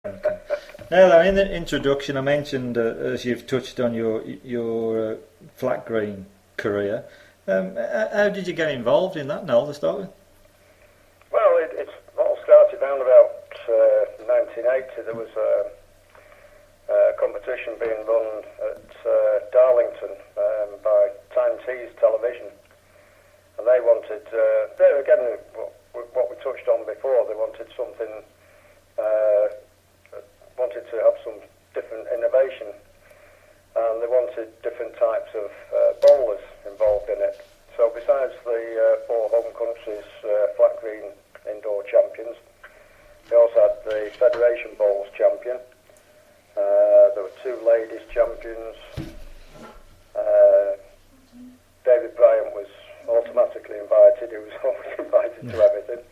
Okay. Now, in the introduction, I mentioned as you've touched on your flat green career. How did you get involved in that, Noel, to start with? Well, it's all started around about 1980. There was a competition being run at Darlington by Time Tees Television, and they wanted, there again, what we touched on before, they wanted something, wanted to have some different innovation, and they wanted different types of bowlers involved in it. So besides the four home countries flat green indoor champions, they also had the Federation Bowls champion. There were two ladies champions. David Bryant was automatically invited. He was always invited to everything.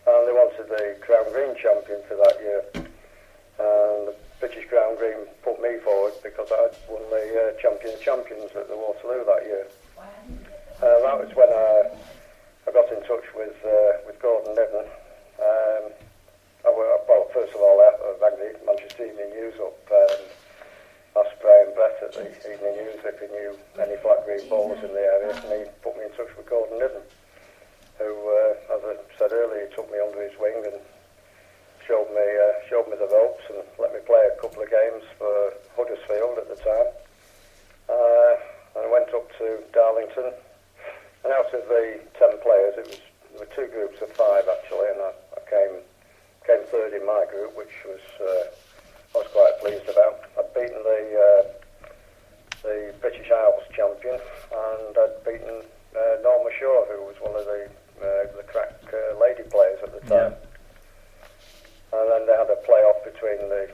And they wanted the Crown Green champion for that year. And the British Crown Green put me forward because I'd won the Champion of Champions at the Waterloo that year. That was when I got in touch with Gordon Niven. Well, first of all, I rang the Manchester Evening News up, asked Brian Brett at the Evening News if he knew any flat green bowlers in the area, and he put me in touch with Gordon Niven, who, as I said earlier, he took me under his wing and showed me the ropes and let me play a couple of games for Huddersfield at the time. And I went up to Darlington, and out of the 10 players, there were two groups of 5 actually, and I came third in my group, which was I was quite pleased about. I'd beaten the British Isles champion, and I'd beaten Norma Shaw, who was one of the crack lady players at the time. Yeah. And then they had a play-off between the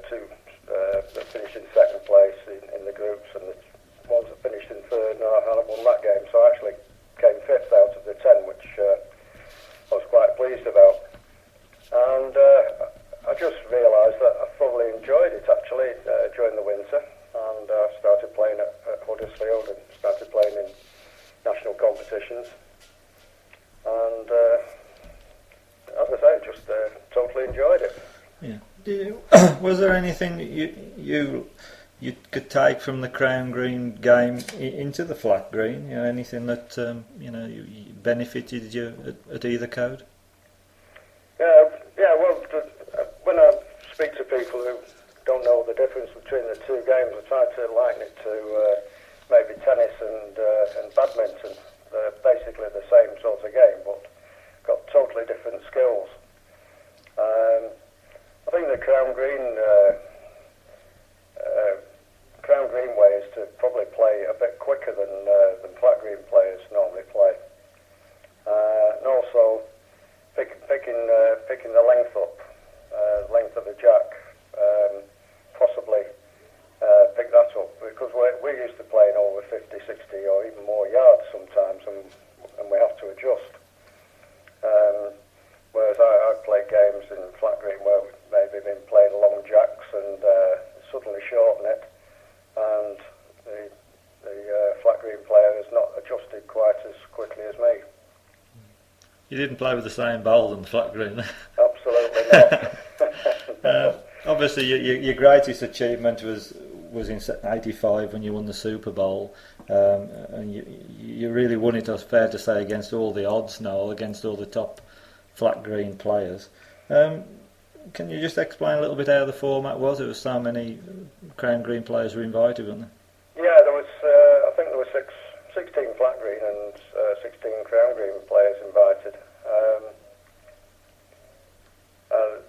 two that finished in second place in the groups, and the ones that finished in third, and I won that game. So I actually came 5th out of the 10, which I was quite pleased about. And I just realised that I thoroughly enjoyed it actually during the winter, and I started playing at Huddersfield and started playing in national competitions. And as I say, just totally enjoyed it. Yeah. Was there anything that you could take from the Crown Green game into the flat green? You know, anything that benefited you at either code? Yeah. Well, when I speak to people who don't know the difference between the two games, I try to liken it to maybe tennis and badminton. They're basically the same sort of game, but got totally different skills. I think the Crown Green way is to probably play a bit quicker than flat green players normally play, and also picking the length up, length of the jack, possibly pick that up, because we're used to playing over 50, 60 or even more yards sometimes, and we have to adjust. Whereas I played games in flat green where we've maybe been playing long jacks and suddenly shorten it, and the flat green player has not adjusted quite as quickly as me. You didn't play with the same bowl in the flat green. Absolutely not. Obviously, your greatest achievement was in '85 when you won the Super Bowl, and you really won it, it's fair to say, against all the odds, Noel, against all the top flat green players. Can you just explain a little bit how the format was? There was so many Crown Green players were invited, weren't there? Yeah, there was. I think there were 16 flat green and 16 Crown Green players invited.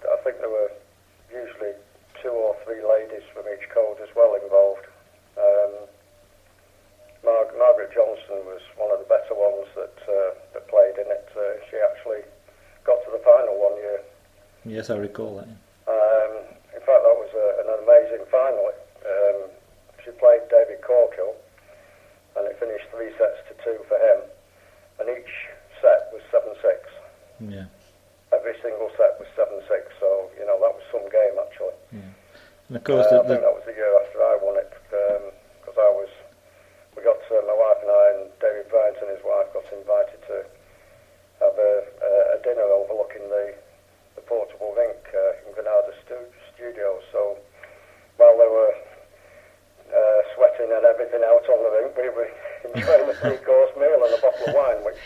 I think there were usually 2 or 3 ladies from each code as well involved. Margaret Johnson was one of the better ones that played in it. She actually got to the final one year. Yes, I recall that. In fact, that was an amazing final. She played David Corkill, and it finished 3 sets to 2 for him, and each set was 7-6. Yeah. Every single set was 7-6, so that was some game actually. Yeah. And of course, I think that was the year after I won it, because we got my wife and I and David Bryant and his wife got invited to have a dinner overlooking the we were enjoying a three-course meal and a bottle of wine, which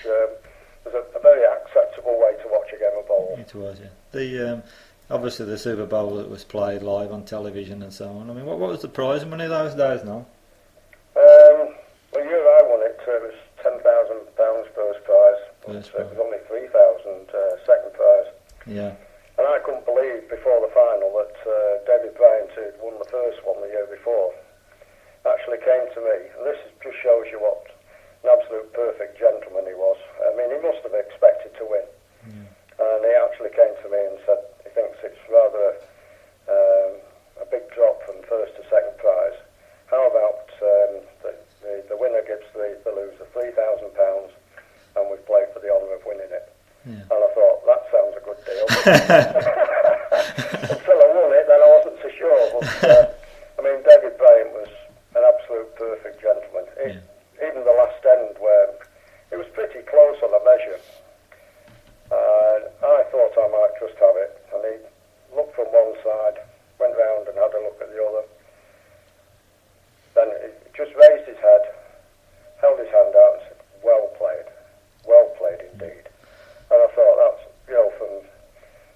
was a very acceptable way to watch a game of bowls. It was, yeah. The obviously the Super Bowl that was played live on television and so on. I mean, what was the prize money those days now? Well, the year I won it, it was £10,000 first prize. First It was only 3,000 second prize. Yeah. And I couldn't believe before the final that David Bryant, who'd won the first one the year before, actually came to me. And this just shows you what an absolute perfect gentleman he was. I mean, he must have expected to win. Yeah. And he actually came to me and said he thinks it's rather a big drop from first to second prize. How about the winner gives the loser £3,000 and we play for the honour of winning it. Yeah. And I thought, that sounds a good deal. Until I won it, then I wasn't so sure. But, I mean, David Bryant was an absolute perfect gentleman. Even the last end, where it was pretty close on the measure, I thought I might just have it. And he looked from one side, went round and had a look at the other. Then he just raised his head, held his hand out and said, well played indeed. And I thought, that's, from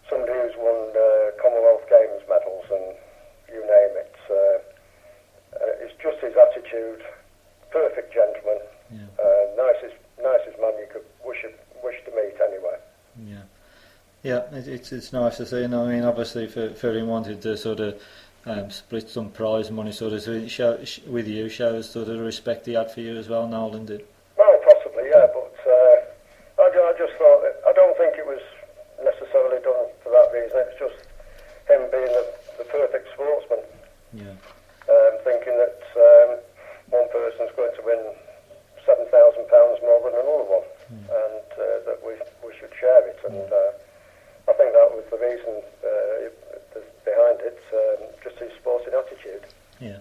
somebody who's won Commonwealth Games medals and you name it, it's just his attitude, perfect gentleman, nicest man you could wish to meet anyway. Yeah. Yeah, it's nice to see. And I mean, obviously, for him wanted to sort of split some prize money, sort of, with you, shows sort of the respect he had for you as well, Nolan did. Well, possibly, yeah, but I just thought, I don't think it was necessarily done for that reason. It's just him being the perfect sportsman. Yeah. Thinking that one person's going to win £7,000 more than another one, and that we should share it. And I think that was the reason behind it, just his sporting attitude. Yeah.